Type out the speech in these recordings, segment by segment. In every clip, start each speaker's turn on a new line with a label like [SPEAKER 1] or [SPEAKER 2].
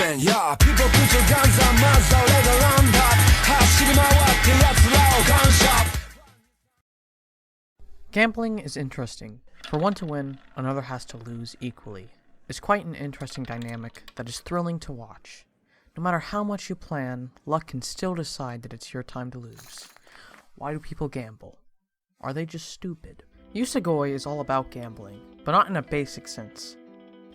[SPEAKER 1] 戦 Yeah, people put your guns on まずは俺がランダー走り回って奴らをガンショップ
[SPEAKER 2] Gambling is interesting. For one to win, another has to lose equally. It's quite an interesting dynamic that is thrilling to watch. No matter how much you plan, luck can still decide that it's your time to lose. Why do people gamble? Are they just stupid? Usogui is all about gambling, but not in a basic sense.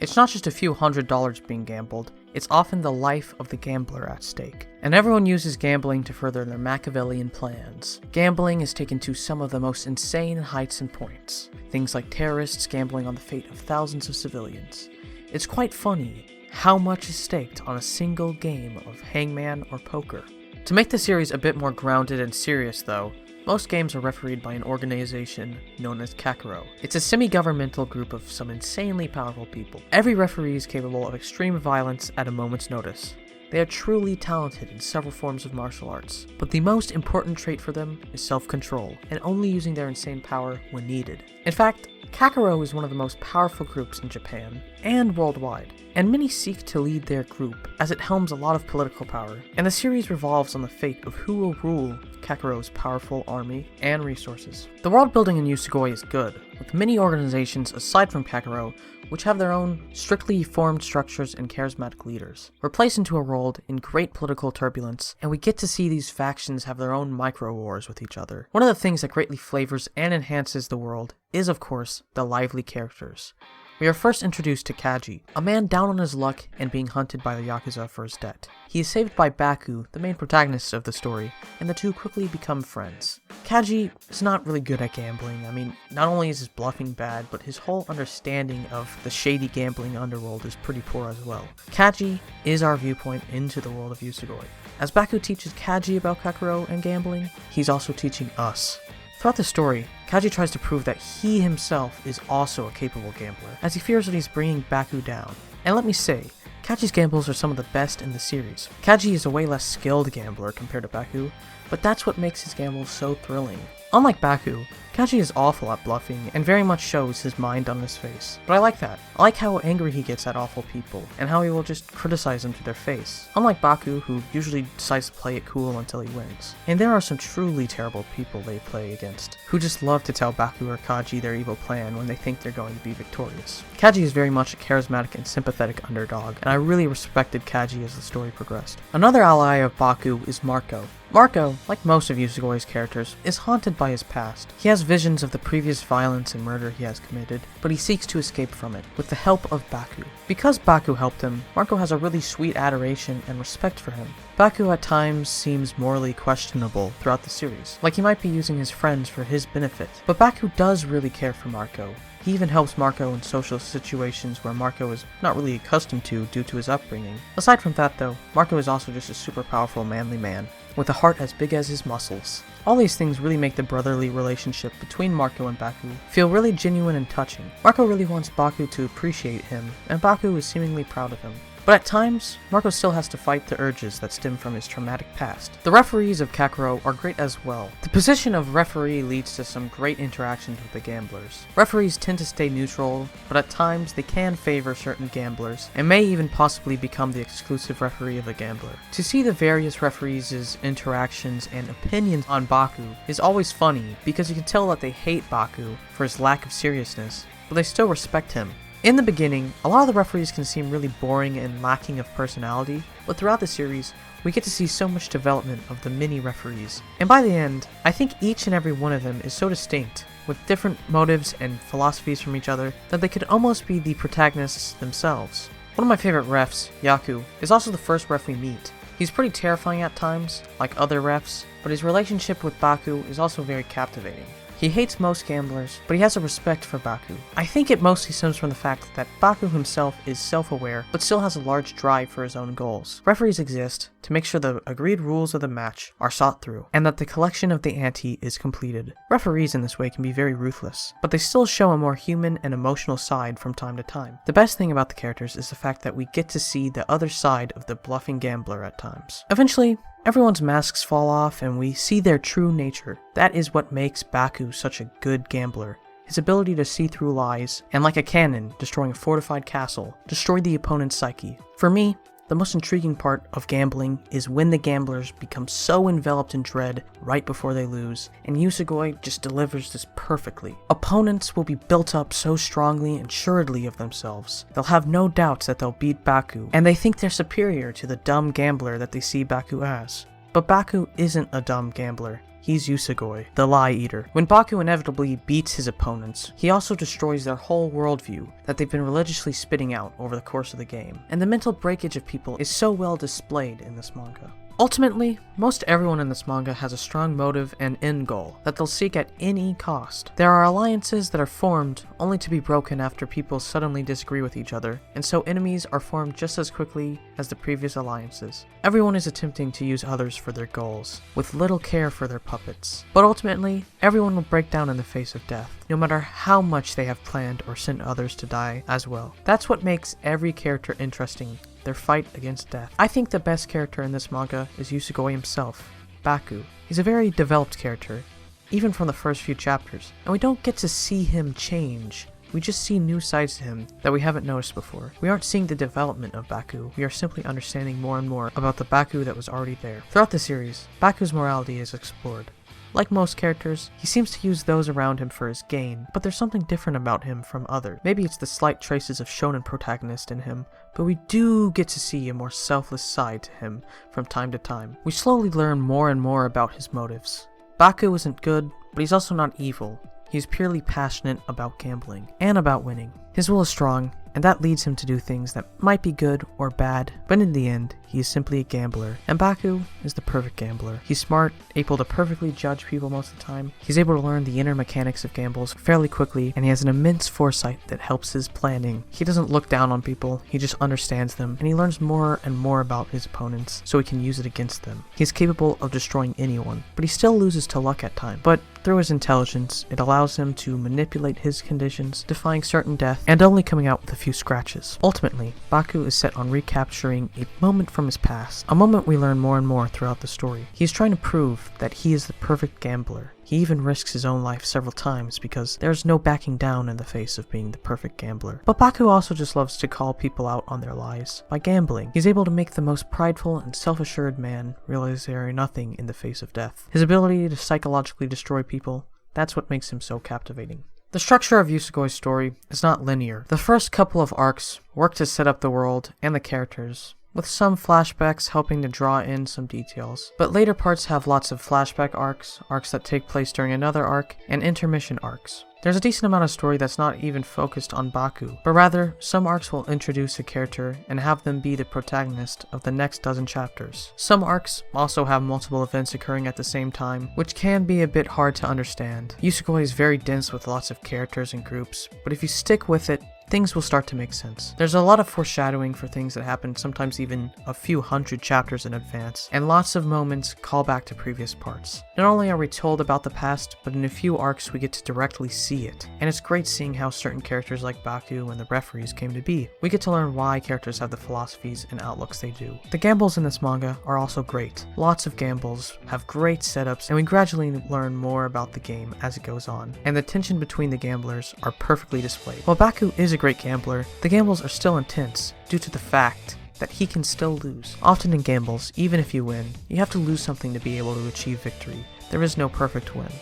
[SPEAKER 2] It's not just a few $100s being gambled, it's often the life of the gambler at stake. And everyone uses gambling to further their Machiavellian plans. Gambling is taken to some of the most insane heights and points. Things like terrorists gambling on the fate of thousands of civilians. It's quite funny how much is staked on a single game of hangman or poker. To make the series a bit more grounded and serious though, most games are refereed by an organization known as Kakuro. It's a semi-governmental group of some insanely powerful people. Every referee is capable of extreme violence at a moment's notice. They are truly talented in several forms of martial arts, but the most important trait for them is self-control, and only using their insane power when needed. In fact, Kakuro is one of the most powerful groups in Japan, and worldwide, and many seek to lead their group, as it helms a lot of political power, and the series revolves on the fate of who will rule Kakuro's powerful army and resources. The world building in Usogui is good, with many organizations aside from Kakuro which have their own strictly formed structures and charismatic leaders. We're placed into a world in great political turbulence, and we get to see these factions have their own micro-wars with each other. One of the things that greatly flavors and enhances the world is, of course, the lively characters. We are first introduced to Kaji, a man down on his luck and being hunted by the Yakuza for his debt. He is saved by Baku, the main protagonist of the story, and the two quickly become friends. Kaji is not really good at gambling. I mean, not only is his bluffing bad, but his whole understanding of the shady gambling underworld is pretty poor as well. Kaji is our viewpoint into the world of Usogui. As Baku teaches Kaji about Kakuro and gambling, he's also teaching us. Throughout the story, Kaji tries to prove that he himself is also a capable gambler, as he fears that he's bringing Baku down. And let me say, Kaji's gambles are some of the best in the series. Kaji is a way less skilled gambler compared to Baku, but that's what makes his gambles so thrilling. Unlike Baku, Kaji is awful at bluffing and very much shows his mind on his face. But I like that. I like how angry he gets at awful people, and how he will just criticize them to their face. Unlike Baku, who usually decides to play it cool until he wins. And there are some truly terrible people they play against, who just love to tell Baku or Kaji their evil plan when they think they're going to be victorious. Kaji is very much a charismatic and sympathetic underdog, and I really respected Kaji as the story progressed. Another ally of Baku is Marco. Marco, like most of Usogui's characters, is haunted by his past. He has visions of the previous violence and murder he has committed, but he seeks to escape from it, with the help of Baku. Because Baku helped him, Marco has a really sweet adoration and respect for him. Baku at times seems morally questionable throughout the series, like he might be using his friends for his benefit. But Baku does really care for Marco. He even helps Marco in social situations where Marco is not really accustomed to due to his upbringing. Aside from that though, Marco is also just a super powerful manly man, with a heart as big as his muscles. All these things really make the brotherly relationship between Marco and Baku feel really genuine and touching. Marco really wants Baku to appreciate him, and Baku is seemingly proud of him. But at times, Marco still has to fight the urges that stem from his traumatic past. The referees of Kakuro are great as well. The position of referee leads to some great interactions with the gamblers. Referees tend to stay neutral, but at times they can favor certain gamblers, and may even possibly become the exclusive referee of the gambler. To see the various referees' interactions and opinions on Baku is always funny, because you can tell that they hate Baku for his lack of seriousness, but they still respect him. In the beginning, a lot of the referees can seem really boring and lacking of personality, but throughout the series, we get to see so much development of the mini-referees. And by the end, I think each and every one of them is so distinct, with different motives and philosophies from each other, that they could almost be the protagonists themselves. One of my favorite refs, Yaku, is also the first ref we meet. He's pretty terrifying at times, like other refs, but his relationship with Baku is also very captivating. He hates most gamblers, but he has a respect for Baku. I think it mostly stems from the fact that Baku himself is self-aware, but still has a large drive for his own goals. Referees exist to make sure the agreed rules of the match are sought through, and that the collection of the ante is completed. Referees in this way can be very ruthless, but they still show a more human and emotional side from time to time. The best thing about the characters is the fact that we get to see the other side of the bluffing gambler at times. Eventually, everyone's masks fall off and we see their true nature. That is what makes Baku such a good gambler. His ability to see through lies, and like a cannon destroying a fortified castle, destroy the opponent's psyche. For me, The most intriguing part of gambling is when the gamblers become so enveloped in dread right before they lose, and Usogui just delivers this perfectly. Opponents will be built up so strongly and assuredly of themselves. They'll have no doubts that they'll beat Baku, and they think they're superior to the dumb gambler that they see Baku as. But Baku isn't a dumb gambler. He's Usogui, the Lie Eater. When Baku inevitably beats his opponents, he also destroys their whole worldview that they've been religiously spitting out over the course of the game. And the mental breakage of people is so well displayed in this manga. Ultimately, most everyone in this manga has a strong motive and end goal that they'll seek at any cost. There are alliances that are formed only to be broken after people suddenly disagree with each other, and so enemies are formed just as quickly as the previous alliances. Everyone is attempting to use others for their goals, with little care for their puppets. But ultimately, everyone will break down in the face of death, no matter how much they have planned or sent others to die as well. That's what makes every character interesting, their fight against death. I think the best character in this manga is Usogui himself, Baku. He's a very developed character, even from the first few chapters, and we don't get to see him change. We just see new sides to him that we haven't noticed before. We aren't seeing the development of Baku, we are simply understanding more and more about the Baku that was already there. Throughout the series, Baku's morality is explored. Like most characters, he seems to use those around him for his gain, but there's something different about him from others. Maybe it's the slight traces of shonen protagonist in him, but we do get to see a more selfless side to him from time to time. We slowly learn more and more about his motives. Baku isn't good, but he's also not evil. He's purely passionate about gambling, and about winning. His will is strong, and that leads him to do things that might be good or bad, but in the end, he is simply a gambler. And Baku is the perfect gambler. He's smart, able to perfectly judge people most of the time. He's able to learn the inner mechanics of gambles fairly quickly, and he has an immense foresight that helps his planning. He doesn't look down on people, he just understands them, and he learns more and more about his opponents so he can use it against them. He's capable of destroying anyone, but he still loses to luck at times. But through his intelligence, it allows him to manipulate his conditions, defying certain death, and only coming out with a few scratches. Ultimately, Baku is set on recapturing a moment from his past, a moment we learn more and more throughout the story. He's trying to prove that he is the perfect gambler. He even risks his own life several times because there's no backing down in the face of being the perfect gambler. But Baku also just loves to call people out on their lies. By gambling, he's able to make the most prideful and self-assured man realize they are nothing in the face of death. His ability to psychologically destroy people, that's what makes him so captivating. The structure of Usogui's story is not linear. The first couple of arcs work to set up the world and the characters, with some flashbacks helping to draw in some details. But later parts have lots of flashback arcs, arcs that take place during another arc, and intermission arcs. There's a decent amount of story that's not even focused on Baku, but rather, some arcs will introduce a character and have them be the protagonist of the next dozen chapters. Some arcs also have multiple events occurring at the same time, which can be a bit hard to understand. Usogui is very dense with lots of characters and groups, but if you stick with it, things will start to make sense. There's a lot of foreshadowing for things that happen sometimes even a few hundred chapters in advance, and lots of moments call back to previous parts. Not only are we told about the past, but in a few arcs we get to directly see it, and it's great seeing how certain characters like Baku and the referees came to be. We get to learn why characters have the philosophies and outlooks they do. The gambles in this manga are also great. Lots of gambles have great setups, and we gradually learn more about the game as it goes on, and the tension between the gamblers are perfectly displayed. While Baku is a great gambler, the gambles are still intense due to the fact that he can still lose. Often in gambles, even if you win, you have to lose something to be able to achieve victory. There is no perfect win.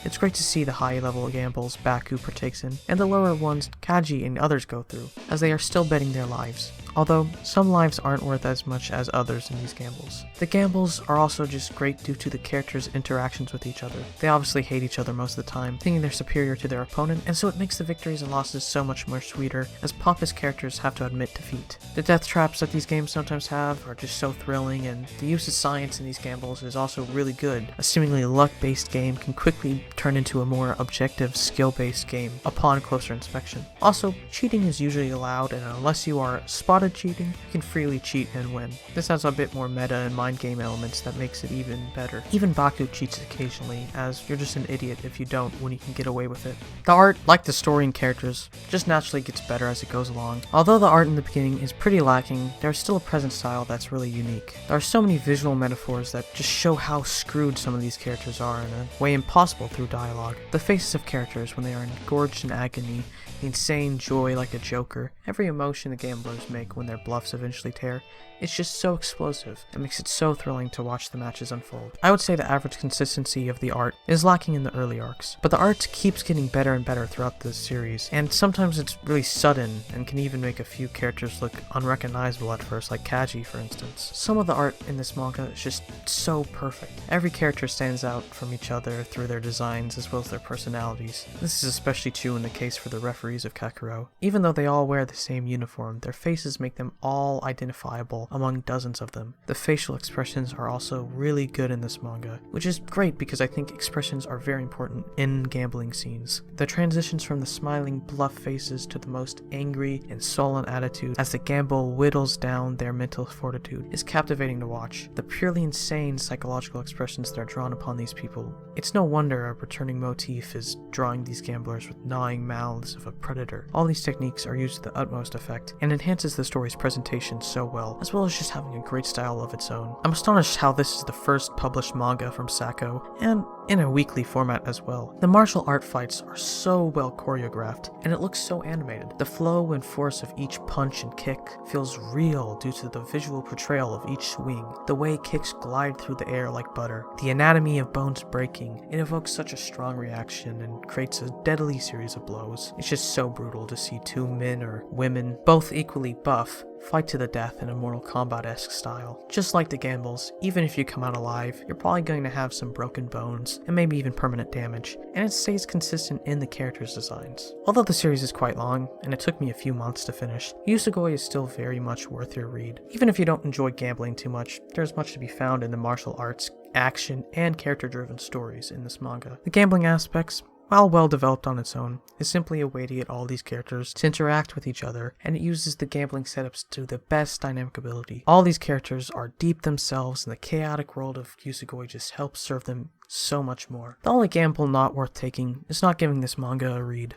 [SPEAKER 2] It's great to see the high level gambles Baku partakes in, and the lower ones Kaji and others go through, as they are still betting their lives. Although, some lives aren't worth as much as others in these gambles. The gambles are also just great due to the characters' interactions with each other. They obviously hate each other most of the time, thinking they're superior to their opponent, and so it makes the victories and losses so much more sweeter, as pompous characters have to admit defeat. The death traps that these games sometimes have are just so thrilling, and the use of science in these gambles is also really good. A seemingly luck-based game can quickly turn into a more objective, skill-based game upon closer inspection. Also, cheating is usually allowed, and unless you are spotted cheating, you can freely cheat and win. This has a bit more meta and mind game elements that makes it even better. Even Baku cheats occasionally, as you're just an idiot if you don't when you can get away with it. The art, like the story and characters, just naturally gets better as it goes along. Although the art in the beginning is pretty lacking, there's still a present style that's really unique. There are so many visual metaphors that just show how screwed some of these characters are in a way impossible through dialogue. The faces of characters when they are engorged in agony the insane joy like a joker, every emotion the gamblers make when their bluffs eventually tear. It's just so explosive. It makes it so thrilling to watch the matches unfold. I would say the average consistency of the art is lacking in the early arcs, but the art keeps getting better and better throughout the series, and sometimes it's really sudden and can even make a few characters look unrecognizable at first, like Kaji for instance. Some of the art in this manga is just so perfect. Every character stands out from each other through their designs as well as their personalities. This is especially true in the case for the referees of Kakuro. Even though they all wear the same uniform, their faces make them all identifiable among dozens of them. The facial expressions are also really good in this manga, which is great because I think expressions are very important in gambling scenes. The transitions from the smiling bluff faces to the most angry and sullen attitude as the gamble whittles down their mental fortitude is captivating to watch. The purely insane psychological expressions that are drawn upon these people. It's no wonder a returning motif is drawing these gamblers with gnawing mouths of a predator. All these techniques are used to the utmost effect and enhances the story's presentation so well, as well as just having a great style of its own. I'm astonished how this is the first published manga from Sacco, and in a weekly format as well. The martial art fights are so well choreographed, and it looks so animated. The flow and force of each punch and kick feels real due to the visual portrayal of each swing, the way kicks glide through the air like butter, the anatomy of bones breaking. It evokes such a strong reaction and creates a deadly series of blows. It's just so brutal to see two men or women, both equally buff, fight to the death in a Mortal Kombat-esque style. Just like the gambles, even if you come out alive, you're probably going to have some broken bones, and maybe even permanent damage, and it stays consistent in the characters' designs. Although the series is quite long, and it took me a few months to finish, Usogui is still very much worth your read. Even if you don't enjoy gambling too much, there's much to be found in the martial arts, action, and character-driven stories in this manga. The gambling aspects, while well developed on its own, is simply a way to get all these characters to interact with each other, and it uses the gambling setups to the best dynamic ability. All these characters are deep themselves, and the chaotic world of Usogui just helps serve them so much more. The only gamble not worth taking is not giving this manga a read.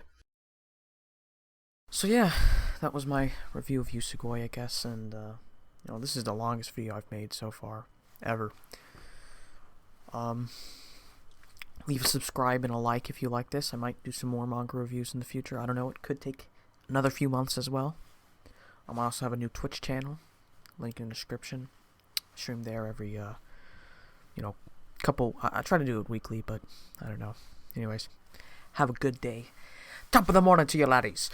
[SPEAKER 2] So yeah, that was my review of Usogui, I guess, and this is the longest video I've made so far, ever. Leave a subscribe and a like if you like this. I might do some more manga reviews in the future. I don't know. It could take another few months as well. I also have a new Twitch channel. Link in the description. Stream there every, couple... I try to do it weekly, but I don't know. Anyways, have a good day. Top of the morning to you laddies.